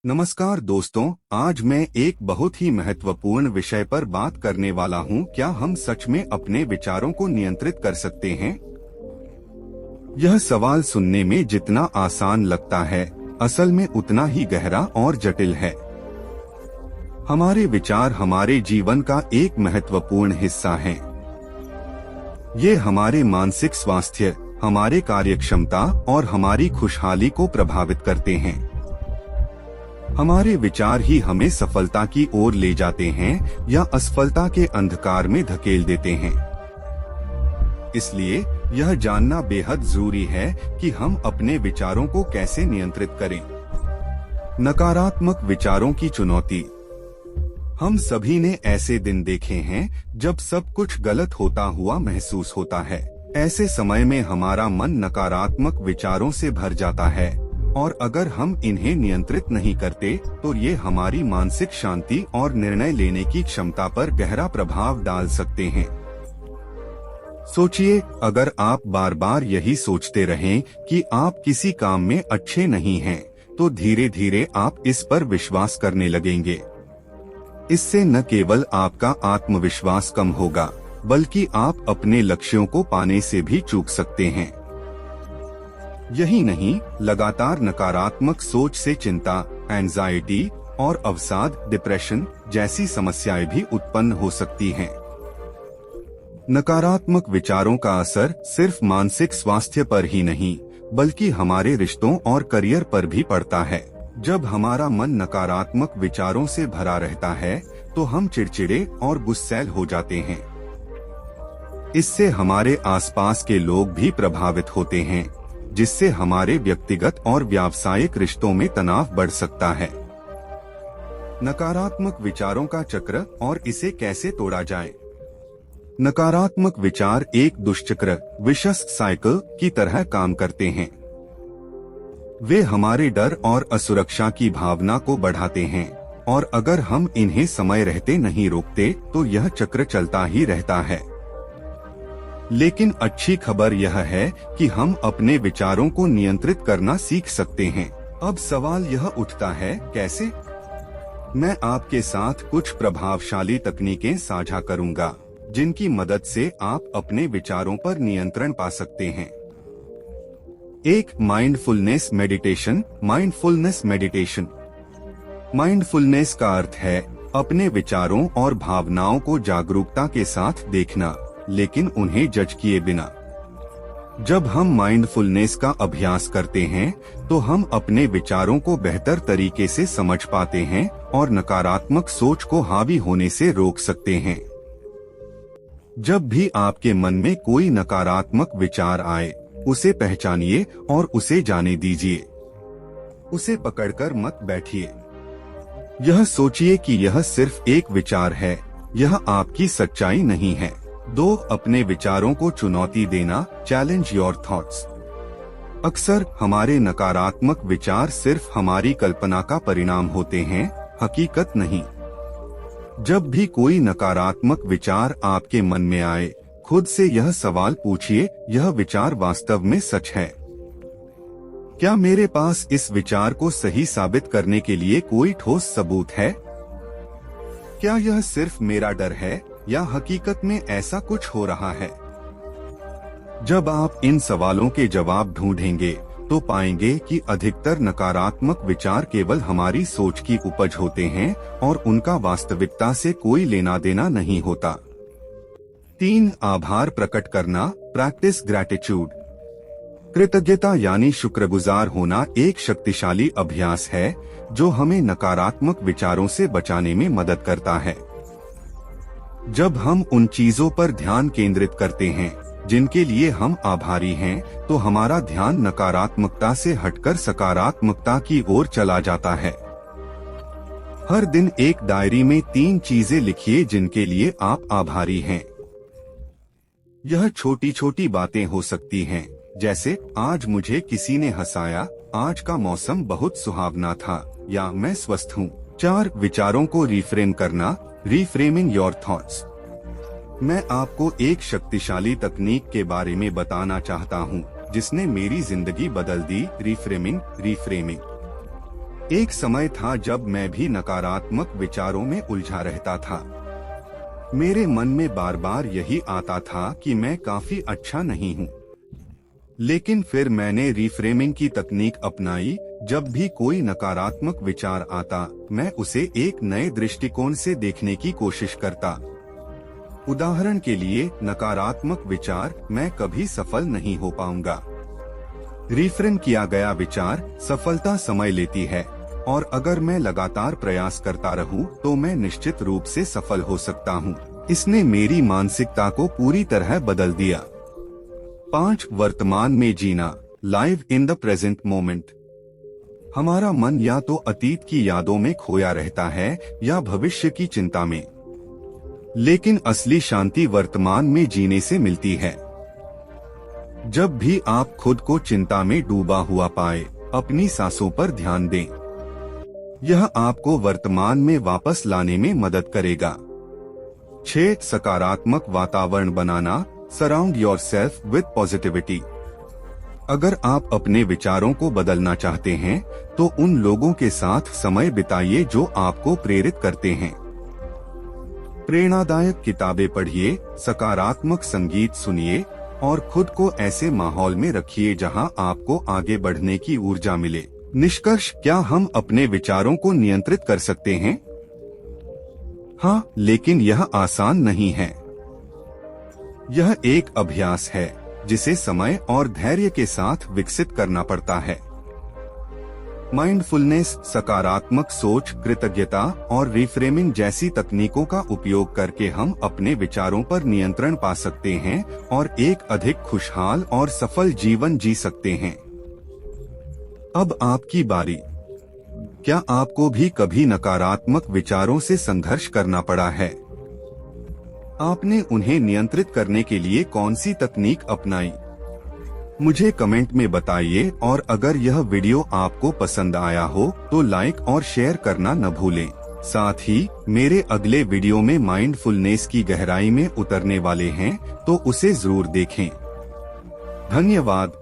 नमस्कार दोस्तों, आज मैं एक बहुत ही महत्वपूर्ण विषय पर बात करने वाला हूं। क्या हम सच में अपने विचारों को नियंत्रित कर सकते हैं? यह सवाल सुनने में जितना आसान लगता है, असल में उतना ही गहरा और जटिल है। हमारे विचार हमारे जीवन का एक महत्वपूर्ण हिस्सा हैं। ये हमारे मानसिक स्वास्थ्य, हमारे कार्यक्षमता और हमारी खुशहाली को प्रभावित करते हैं। हमारे विचार ही हमें सफलता की ओर ले जाते हैं या असफलता के अंधकार में धकेल देते हैं। इसलिए यह जानना बेहद जरूरी है कि हम अपने विचारों को कैसे नियंत्रित करें। नकारात्मक विचारों की चुनौती। हम सभी ने ऐसे दिन देखे हैं जब सब कुछ गलत होता हुआ महसूस होता है। ऐसे समय में हमारा मन नकारात्मक विचारों से भर जाता है और अगर हम इन्हें नियंत्रित नहीं करते तो ये हमारी मानसिक शांति और निर्णय लेने की क्षमता पर गहरा प्रभाव डाल सकते हैं। सोचिए, अगर आप बार बार यही सोचते रहें कि आप किसी काम में अच्छे नहीं हैं, तो धीरे धीरे आप इस पर विश्वास करने लगेंगे। इससे न केवल आपका आत्मविश्वास कम होगा, बल्कि आप अपने लक्ष्यों को पाने से भी चूक सकते हैं। यही नहीं, लगातार नकारात्मक सोच से चिंता, एंजाइटी और अवसाद, डिप्रेशन जैसी समस्याएं भी उत्पन्न हो सकती हैं। नकारात्मक विचारों का असर सिर्फ मानसिक स्वास्थ्य पर ही नहीं, बल्कि हमारे रिश्तों और करियर पर भी पड़ता है। जब हमारा मन नकारात्मक विचारों से भरा रहता है, तो हम चिड़चिड़े और गुस्सैल हो जाते हैं। इससे हमारे आसपास के लोग भी प्रभावित होते हैं, जिससे हमारे व्यक्तिगत और व्यावसायिक रिश्तों में तनाव बढ़ सकता है। नकारात्मक विचारों का चक्र और इसे कैसे तोड़ा जाए। नकारात्मक विचार एक दुष्चक्र, विशस साइकिल की तरह काम करते हैं। वे हमारे डर और असुरक्षा की भावना को बढ़ाते हैं और अगर हम इन्हें समय रहते नहीं रोकते तो यह चक्र चलता ही रहता है। लेकिन अच्छी खबर यह है कि हम अपने विचारों को नियंत्रित करना सीख सकते हैं। अब सवाल यह उठता है, कैसे? मैं आपके साथ कुछ प्रभावशाली तकनीकें साझा करूंगा, जिनकी मदद से आप अपने विचारों पर नियंत्रण पा सकते हैं। एक, mindfulness meditation. Mindfulness meditation. Mindfulness का अर्थ है अपने विचारों और भावनाओं को जागरूकता के साथ देखना, लेकिन उन्हें जज किए बिना। जब हम माइंडफुलनेस का अभ्यास करते हैं, तो हम अपने विचारों को बेहतर तरीके से समझ पाते हैं और नकारात्मक सोच को हावी होने से रोक सकते हैं। जब भी आपके मन में कोई नकारात्मक विचार आए, उसे पहचानिए और उसे जाने दीजिए। उसे पकड़कर मत बैठिए। यह सोचिए कि यह सिर्फ एक विचार है, यह आपकी सच्चाई नहीं है। 2, अपने विचारों को चुनौती देना। Challenge your thoughts. अक्सर हमारे नकारात्मक विचार सिर्फ हमारी कल्पना का परिणाम होते हैं, हकीकत नहीं। जब भी कोई नकारात्मक विचार आपके मन में आए, खुद से यह सवाल पूछिए, यह विचार वास्तव में सच है? क्या मेरे पास इस विचार को सही साबित करने के लिए कोई ठोस सबूत है? क्या यह सिर्फ मेरा डर है या हकीकत में ऐसा कुछ हो रहा है? जब आप इन सवालों के जवाब ढूंढेंगे, तो पाएंगे कि अधिकतर नकारात्मक विचार केवल हमारी सोच की उपज होते हैं और उनका वास्तविकता से कोई लेना देना नहीं होता। 3, आभार प्रकट करना। Practice gratitude. कृतज्ञता यानी शुक्रगुजार होना एक शक्तिशाली अभ्यास है जो हमें नकारात्मक विचारों से बचाने में मदद करता है। जब हम उन चीजों पर ध्यान केंद्रित करते हैं जिनके लिए हम आभारी हैं, तो हमारा ध्यान नकारात्मकता से हटकर सकारात्मकता की ओर चला जाता है। हर दिन एक डायरी में 3 चीजें लिखिए जिनके लिए आप आभारी हैं। यह छोटी छोटी बातें हो सकती हैं, जैसे आज मुझे किसी ने हंसाया, आज का मौसम बहुत सुहावना था, या मैं स्वस्थ हूँ। 4, विचारों को रिफ्रेम करना। Reframing your thoughts. मैं आपको एक शक्तिशाली तकनीक के बारे में बताना चाहता हूँ, जिसने मेरी जिंदगी बदल दी। रिफ्रेमिंग। एक समय था जब मैं भी नकारात्मक विचारों में उलझा रहता था। मेरे मन में बार बार यही आता था कि मैं काफी अच्छा नहीं हूँ। लेकिन फिर मैंने रिफ्रेमिंग की तकनीक अपनाई। जब भी कोई नकारात्मक विचार आता, मैं उसे एक नए दृष्टिकोण से देखने की कोशिश करता। उदाहरण के लिए, नकारात्मक विचार, मैं कभी सफल नहीं हो पाऊंगा। रिफ्रेम किया गया विचार, सफलता समय लेती है और अगर मैं लगातार प्रयास करता रहूं, तो मैं निश्चित रूप से सफल हो सकता हूं। इसने मेरी मानसिकता को पूरी तरह बदल दिया। 5. वर्तमान में जीना, live in the present moment. हमारा मन या तो अतीत की यादों में खोया रहता है या भविष्य की चिंता में, लेकिन असली शांति वर्तमान में जीने से मिलती है। जब भी आप खुद को चिंता में डूबा हुआ पाए, अपनी सांसों पर ध्यान दें। यह आपको वर्तमान में वापस लाने में मदद करेगा। 6. सकारात्मक वातावरण बनाना, सराउंड योरसेल्फ विद पॉजिटिविटी। अगर आप अपने विचारों को बदलना चाहते हैं, तो उन लोगों के साथ समय बिताइए जो आपको प्रेरित करते हैं। प्रेरणादायक किताबें पढ़िए, सकारात्मक संगीत सुनिए और खुद को ऐसे माहौल में रखिए जहां आपको आगे बढ़ने की ऊर्जा मिले। निष्कर्ष, क्या हम अपने विचारों को नियंत्रित कर सकते हैं? हाँ, लेकिन यह आसान नहीं है। यह एक अभ्यास है जिसे समय और धैर्य के साथ विकसित करना पड़ता है। माइंडफुलनेस, सकारात्मक सोच, कृतज्ञता और रिफ्रेमिंग जैसी तकनीकों का उपयोग करके हम अपने विचारों पर नियंत्रण पा सकते हैं और एक अधिक खुशहाल और सफल जीवन जी सकते हैं। अब आपकी बारी। क्या आपको भी कभी नकारात्मक विचारों से संघर्ष करना पड़ा है? आपने उन्हें नियंत्रित करने के लिए कौन सी तकनीक अपनाई? मुझे कमेंट में बताइए और अगर यह वीडियो आपको पसंद आया हो तो लाइक और शेयर करना न भूलें। साथ ही मेरे अगले वीडियो में माइंडफुलनेस की गहराई में उतरने वाले हैं, तो उसे जरूर देखें। धन्यवाद।